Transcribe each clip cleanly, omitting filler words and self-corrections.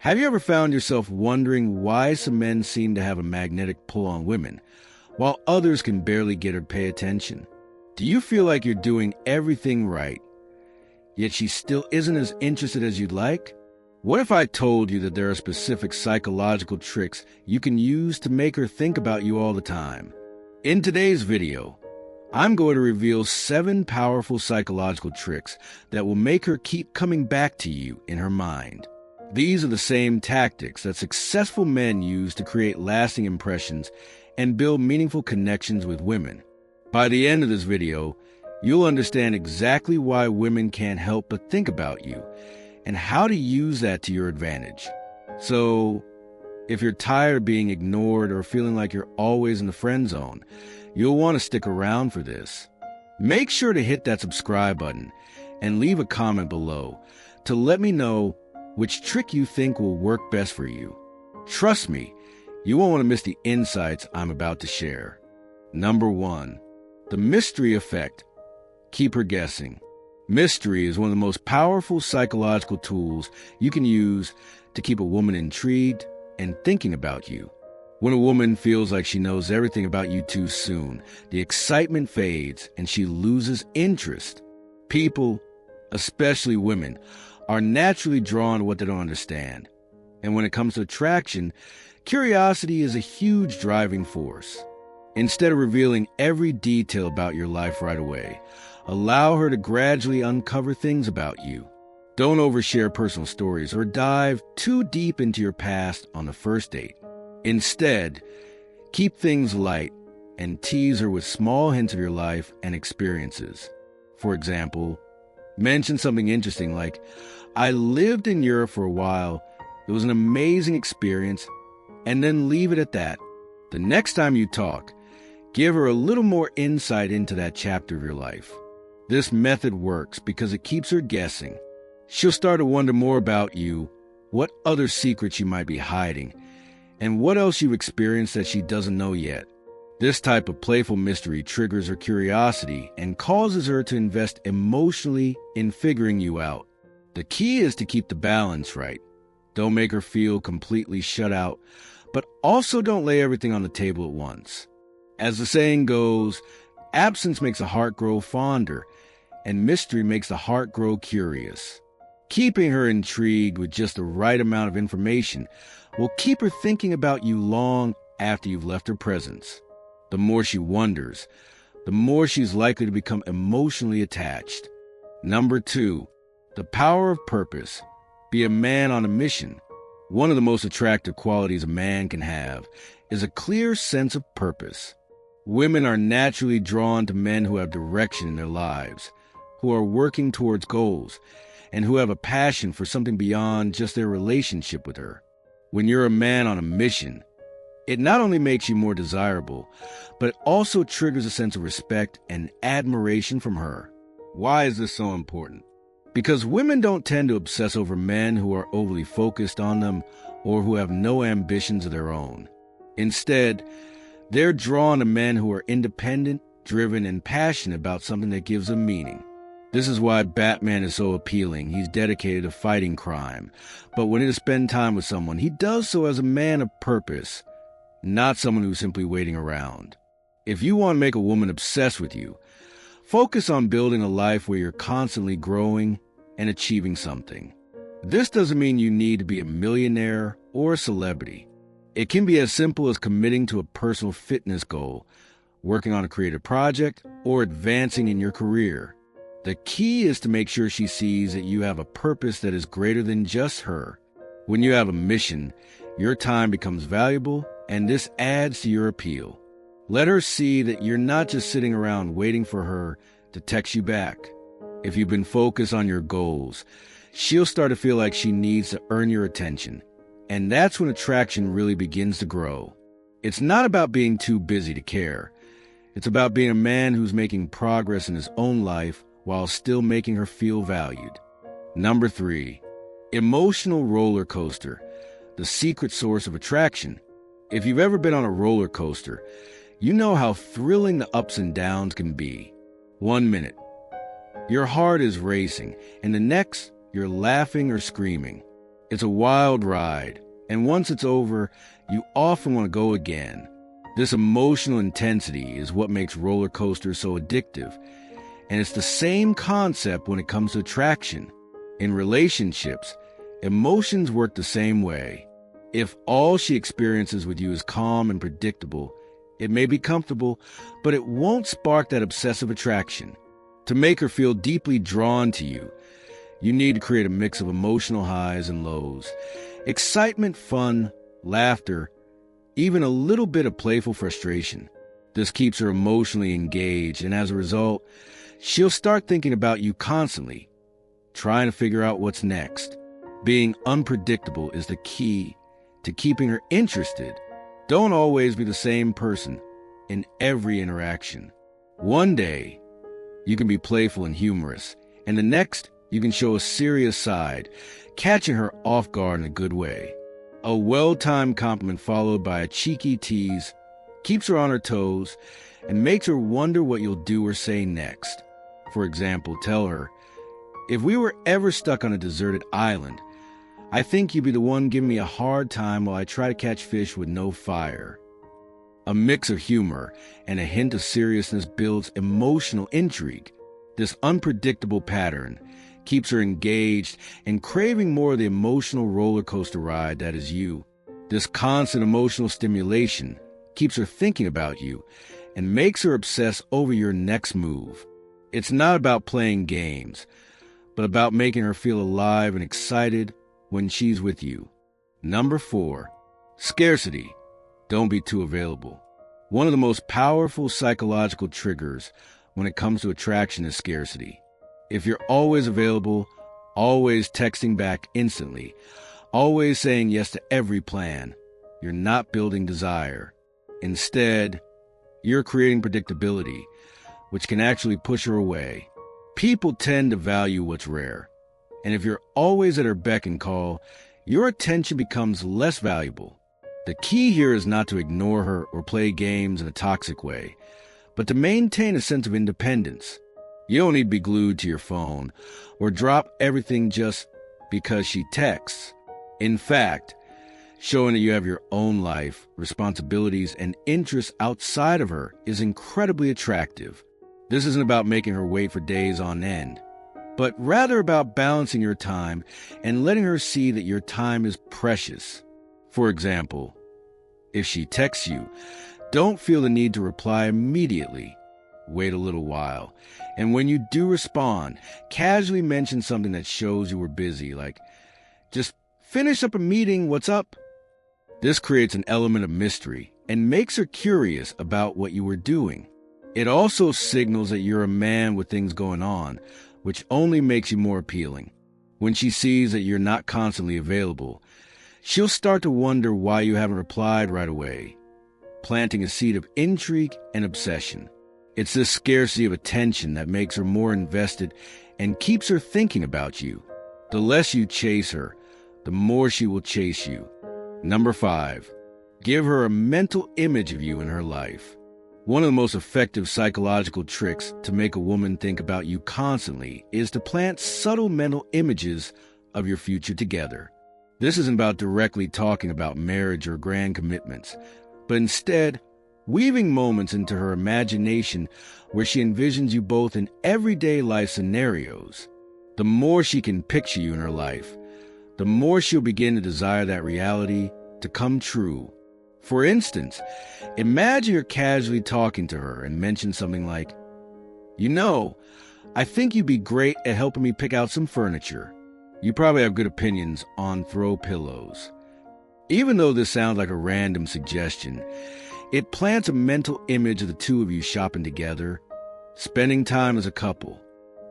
Have you ever found yourself wondering why some men seem to have a magnetic pull on women, while others can barely get or pay attention? Do you feel like you're doing everything right, yet she still isn't as interested as you'd like? What if I told you that there are specific psychological tricks you can use to make her think about you all the time? In today's video, I'm going to reveal 7 powerful psychological tricks that will make her keep coming back to you in her mind. These are the same tactics that successful men use to create lasting impressions and build meaningful connections with women. By the end of this video, you'll understand exactly why women can't help but think about you and how to use that to your advantage. So, if you're tired of being ignored or feeling like you're always in the friend zone, you'll want to stick around for this. Make sure to hit that subscribe button and leave a comment below to let me know which trick you think will work best for you. Trust me, you won't want to miss the insights I'm about to share. Number 1, the mystery effect. Keep her guessing. Mystery is one of the most powerful psychological tools you can use to keep a woman intrigued and thinking about you. When a woman feels like she knows everything about you too soon, the excitement fades and she loses interest. People, especially women, are naturally drawn to what they don't understand. And when it comes to attraction, curiosity is a huge driving force. Instead of revealing every detail about your life right away, allow her to gradually uncover things about you. Don't overshare personal stories or dive too deep into your past on the first date. Instead, keep things light and tease her with small hints of your life and experiences. For example, mention something interesting like, "I lived in Europe for a while. It was an amazing experience," and then leave it at that. The next time you talk, give her a little more insight into that chapter of your life. This method works because it keeps her guessing. She'll start to wonder more about you, what other secrets you might be hiding, and what else you've experienced that she doesn't know yet. This type of playful mystery triggers her curiosity and causes her to invest emotionally in figuring you out. The key is to keep the balance right. Don't make her feel completely shut out, but also don't lay everything on the table at once. As the saying goes, absence makes the heart grow fonder, and mystery makes the heart grow curious. Keeping her intrigued with just the right amount of information will keep her thinking about you long after you've left her presence. The more she wonders, the more she's likely to become emotionally attached. Number 2, the power of purpose. Be a man on a mission. One of the most attractive qualities a man can have is a clear sense of purpose. Women are naturally drawn to men who have direction in their lives, who are working towards goals, and who have a passion for something beyond just their relationship with her. When you're a man on a mission, it not only makes you more desirable, but it also triggers a sense of respect and admiration from her. Why is this so important? Because women don't tend to obsess over men who are overly focused on them or who have no ambitions of their own. Instead, they're drawn to men who are independent, driven, and passionate about something that gives them meaning. This is why Batman is so appealing. He's dedicated to fighting crime. But when he does spend time with someone, he does so as a man of purpose, not someone who's simply waiting around. If you want to make a woman obsessed with you, focus on building a life where you're constantly growing and achieving something. This doesn't mean you need to be a millionaire or a celebrity. It can be as simple as committing to a personal fitness goal, working on a creative project, or advancing in your career. The key is to make sure she sees that you have a purpose that is greater than just her. When you have a mission, your time becomes valuable, and this adds to your appeal. Let her see that you're not just sitting around waiting for her to text you back. If you've been focused on your goals, she'll start to feel like she needs to earn your attention, and that's when attraction really begins to grow. It's not about being too busy to care. It's about being a man who's making progress in his own life while still making her feel valued. Number 3, emotional roller coaster, the secret source of attraction. If you've ever been on a roller coaster, you know how thrilling the ups and downs can be. 1 minute, your heart is racing, and the next, you're laughing or screaming. It's a wild ride, and once it's over, you often want to go again. This emotional intensity is what makes roller coasters so addictive, and it's the same concept when it comes to attraction. In relationships, emotions work the same way. If all she experiences with you is calm and predictable, it may be comfortable, but it won't spark that obsessive attraction. To make her feel deeply drawn to you, you need to create a mix of emotional highs and lows. Excitement, fun, laughter, even a little bit of playful frustration. This keeps her emotionally engaged, and as a result, she'll start thinking about you constantly, trying to figure out what's next. Being unpredictable is the key to keeping her interested. Don't always be the same person in every interaction. One day, you can be playful and humorous, and the next, you can show a serious side, catching her off guard in a good way. A well-timed compliment followed by a cheeky tease keeps her on her toes and makes her wonder what you'll do or say next. For example, tell her, "If we were ever stuck on a deserted island, I think you'd be the one giving me a hard time while I try to catch fish with no fire." A mix of humor and a hint of seriousness builds emotional intrigue. This unpredictable pattern keeps her engaged and craving more of the emotional roller coaster ride that is you. This constant emotional stimulation keeps her thinking about you and makes her obsess over your next move. It's not about playing games, but about making her feel alive and excited when she's with you. Number 4, scarcity. Don't be too available. One of the most powerful psychological triggers when it comes to attraction is scarcity. If you're always available, always texting back instantly, always saying yes to every plan, you're not building desire. Instead, you're creating predictability, which can actually push her away. People tend to value what's rare, and if you're always at her beck and call, your attention becomes less valuable. The key here is not to ignore her or play games in a toxic way, but to maintain a sense of independence. You don't need to be glued to your phone or drop everything just because she texts. In fact, showing that you have your own life, responsibilities, and interests outside of her is incredibly attractive. This isn't about making her wait for days on end, but rather about balancing your time and letting her see that your time is precious. For example, if she texts you, don't feel the need to reply immediately. Wait a little while, and when you do respond, casually mention something that shows you were busy, like, "Just finish up a meeting, what's up?" This creates an element of mystery and makes her curious about what you were doing. It also signals that you're a man with things going on, which only makes you more appealing. When she sees that you're not constantly available, she'll start to wonder why you haven't replied right away, planting a seed of intrigue and obsession. It's this scarcity of attention that makes her more invested and keeps her thinking about you. The less you chase her, the more she will chase you. Number 5, give her a mental image of you in her life. One of the most effective psychological tricks to make a woman think about you constantly is to plant subtle mental images of your future together. This isn't about directly talking about marriage or grand commitments, but instead, weaving moments into her imagination where she envisions you both in everyday life scenarios. The more she can picture you in her life, the more she'll begin to desire that reality to come true. For instance, imagine you're casually talking to her and mention something like, "You know, I think you'd be great at helping me pick out some furniture. You probably have good opinions on throw pillows." Even though this sounds like a random suggestion, it plants a mental image of the two of you shopping together, spending time as a couple.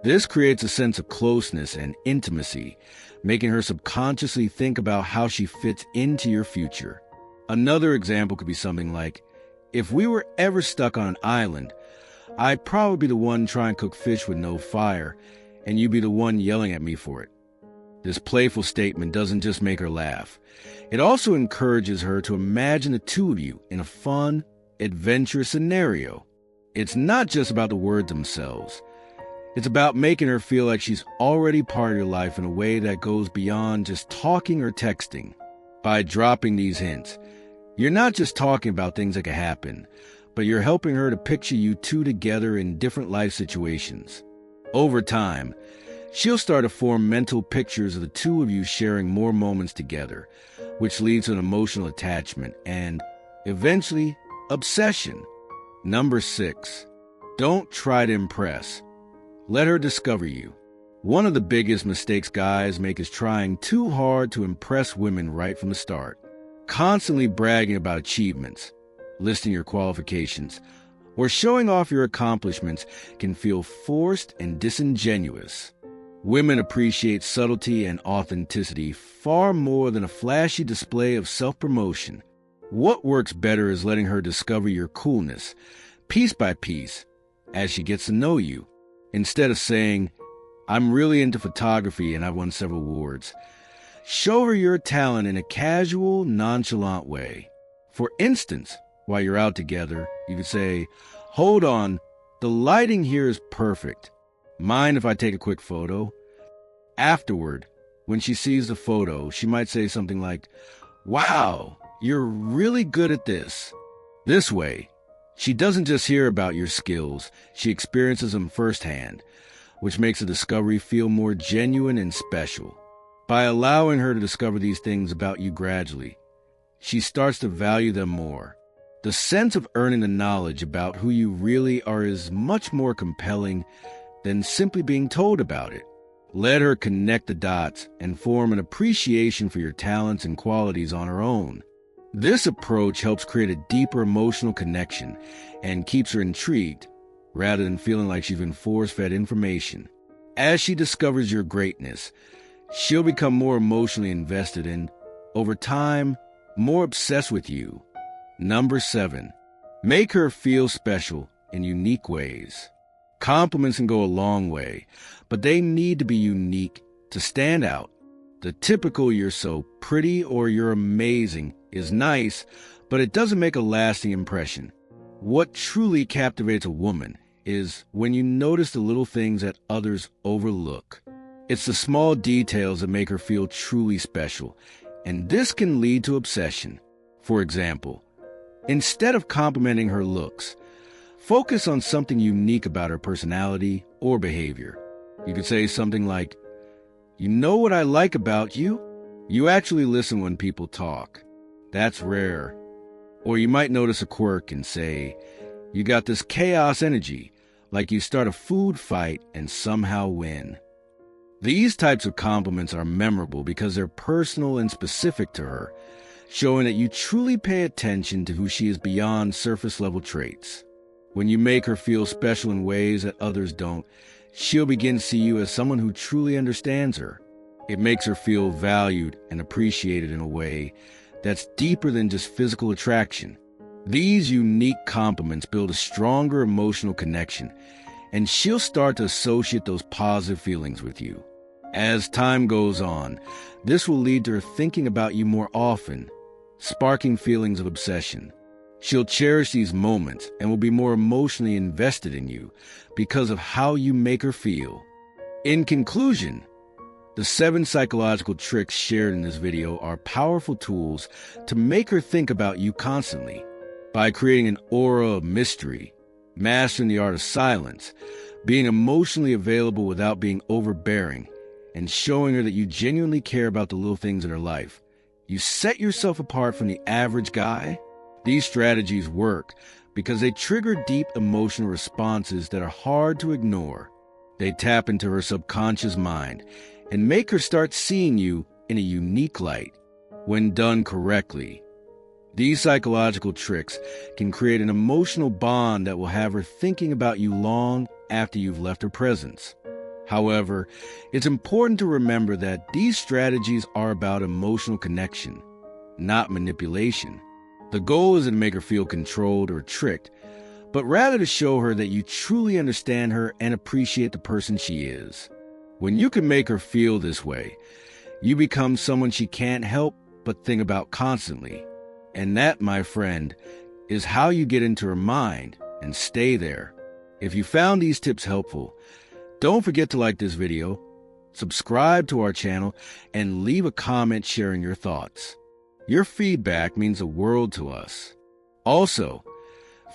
This creates a sense of closeness and intimacy, making her subconsciously think about how she fits into your future. Another example could be something like, "If we were ever stuck on an island, I'd probably be the one trying to cook fish with no fire, and you'd be the one yelling at me for it." This playful statement doesn't just make her laugh. It also encourages her to imagine the two of you in a fun, adventurous scenario. It's not just about the words themselves. It's about making her feel like she's already part of your life in a way that goes beyond just talking or texting. By dropping these hints, you're not just talking about things that could happen, but you're helping her to picture you two together in different life situations. Over time, she'll start to form mental pictures of the two of you sharing more moments together, which leads to an emotional attachment and, eventually, obsession. Number 6, don't try to impress. Let her discover you. One of the biggest mistakes guys make is trying too hard to impress women right from the start. Constantly bragging about achievements, listing your qualifications, or showing off your accomplishments can feel forced and disingenuous. Women appreciate subtlety and authenticity far more than a flashy display of self-promotion. What works better is letting her discover your coolness, piece by piece, as she gets to know you. Instead of saying, "I'm really into photography and I've won several awards," show her your talent in a casual, nonchalant way. For instance, while you're out together, you could say, "Hold on, the lighting here is perfect. Mind if I take a quick photo?" Afterward, when she sees the photo, she might say something like, "Wow, you're really good at this." This way, she doesn't just hear about your skills, she experiences them firsthand, which makes the discovery feel more genuine and special. By allowing her to discover these things about you gradually, she starts to value them more. The sense of earning the knowledge about who you really are is much more compelling than simply being told about it. Let her connect the dots and form an appreciation for your talents and qualities on her own. This approach helps create a deeper emotional connection and keeps her intrigued, rather than feeling like she's been force-fed information. As she discovers your greatness, she'll become more emotionally invested and, over time, more obsessed with you. Number 7, make her feel special in unique ways. Compliments can go a long way, but they need to be unique to stand out. The typical "you're so pretty" or "you're amazing" is nice, but it doesn't make a lasting impression. What truly captivates a woman is when you notice the little things that others overlook. It's the small details that make her feel truly special, and this can lead to obsession. For example, instead of complimenting her looks, focus on something unique about her personality or behavior. You could say something like, "You know what I like about you? You actually listen when people talk. That's rare." Or you might notice a quirk and say, "You got this chaos energy, like you start a food fight and somehow win." These types of compliments are memorable because they're personal and specific to her, showing that you truly pay attention to who she is beyond surface-level traits. When you make her feel special in ways that others don't, she'll begin to see you as someone who truly understands her. It makes her feel valued and appreciated in a way that's deeper than just physical attraction. These unique compliments build a stronger emotional connection, and she'll start to associate those positive feelings with you. As time goes on, this will lead to her thinking about you more often, sparking feelings of obsession. She'll cherish these moments and will be more emotionally invested in you because of how you make her feel. In conclusion, the 7 psychological tricks shared in this video are powerful tools to make her think about you constantly. By creating an aura of mystery, mastering the art of silence, being emotionally available without being overbearing, and showing her that you genuinely care about the little things in her life, you set yourself apart from the average guy. These strategies work because they trigger deep emotional responses that are hard to ignore. They tap into her subconscious mind and make her start seeing you in a unique light. When done correctly, these psychological tricks can create an emotional bond that will have her thinking about you long after you've left her presence. However, it's important to remember that these strategies are about emotional connection, not manipulation. The goal isn't to make her feel controlled or tricked, but rather to show her that you truly understand her and appreciate the person she is. When you can make her feel this way, you become someone she can't help but think about constantly. And that, my friend, is how you get into her mind and stay there. If you found these tips helpful, Don't forget to like this video, subscribe to our channel, and leave a comment sharing your thoughts. Your feedback means the world to us. Also,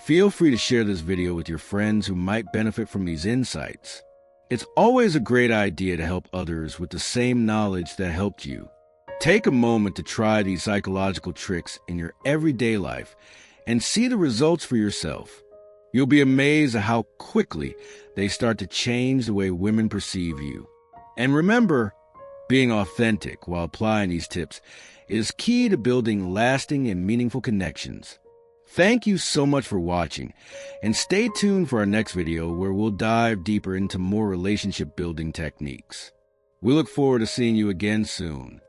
feel free to share this video with your friends who might benefit from these insights. It's always a great idea to help others with the same knowledge that helped you. Take a moment to try these psychological tricks in your everyday life and see the results for yourself. You'll be amazed at how quickly they start to change the way women perceive you. And remember, being authentic while applying these tips is key to building lasting and meaningful connections. Thank you so much for watching, and stay tuned for our next video where we'll dive deeper into more relationship building techniques. We look forward to seeing you again soon.